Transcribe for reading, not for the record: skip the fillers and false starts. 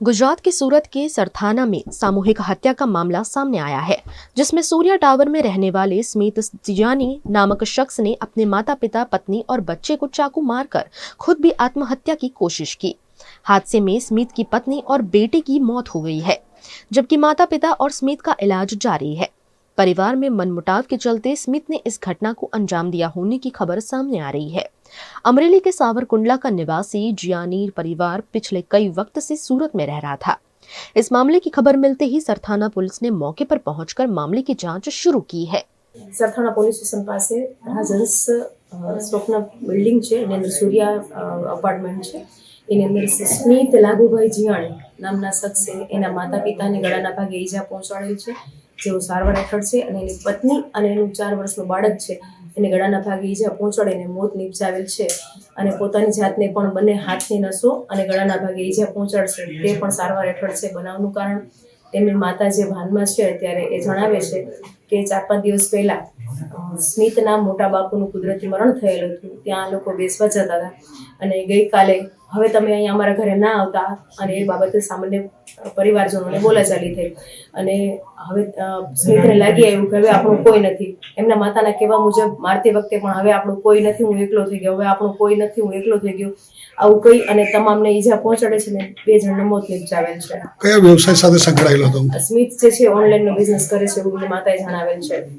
गुजरात के सूरत के सरथाना में सामूहिक हत्या का मामला सामने आया है, जिसमें सूर्या टावर में रहने वाले स्मित जिजानी नामक शख्स ने अपने माता पिता, पत्नी और बच्चे को चाकू मारकर खुद भी आत्महत्या की कोशिश की। हादसे में स्मित की पत्नी और बेटे की मौत हो गई है, जबकि माता पिता और स्मित का इलाज जारी है। परिवार में मनमुटाव के चलते स्मित ने इस घटना को अंजाम दिया होने की खबर सामने आ रही है। अमरेली के सावरकुंडला का निवासी जियानी परिवार पिछले कई वक्त से सूरत में रह रहा था। इस मामले की खबर मिलते ही सरथाना पुलिस ने मौके पर पहुंचकर मामले की जांच शुरू की है। सरथाना पोलीस स्टेशन પાસે રાજહંસ સ્વપ્ન બિલ્ડિંગ છે એની અંદર સૂર્યા અપાર્ટમેન્ટ છે એની અંદર સ્મિત લાગુભાઈ જીયાણી નામના શખ્સે એના માતા પિતાને ગળાના ભાગે ઈજા પહોંચાડેલ છે, જેઓ સારવાર હેઠળ છે, અને એની પત્ની અને એનું 4 વર્ષનું બાળક છે એને ગળાના ભાગે ઈજા પહોંચાડીને મોત નિપજાવેલ છે, અને પોતાની જાતને પણ બંને હાથની નસો અને ગળાના ભાગે ઈજા પહોંચાડશે તે પણ સારવાર હેઠળ છે। બનાવનું કારણ તેમની માતા જે ભાનમાં છે ત્યારે એ જણાવે છે કે 4-5 દિવસ પહેલા સ્મિતના મોટા બાપુનું કુદરતી મરણ થયેલું હતું, ત્યાં લોકો બેસવા જતા હતા અને ગઈકાલે હવે તમે અહીંયા અમારા ઘરે ના આવતા અને એ બાબતે સામાન્ય પરિવારજનોને બોલાચાલી થઈ અને હવે સ્મિતને લાગી આવ્યું કે હવે આપણું કોઈ નથી। એમના માતાના કહેવા મુજબ મારતી વખતે પણ હવે આપણું કોઈ નથી, હું એકલો થઈ ગયો, હવે આપણું કોઈ નથી, હું એકલો થઈ ગયો, આવું કહી અને તમામને ઈજા પહોંચાડે છે ને 2 જણને મોત નિપજાવેલ છે। કયા વ્યવસાય સાથે સંકળાયેલો હતો? સ્મિત જે છે ઓનલાઈનનો બિઝનેસ કરે છે એવું માતાએ જણાવેલ છે।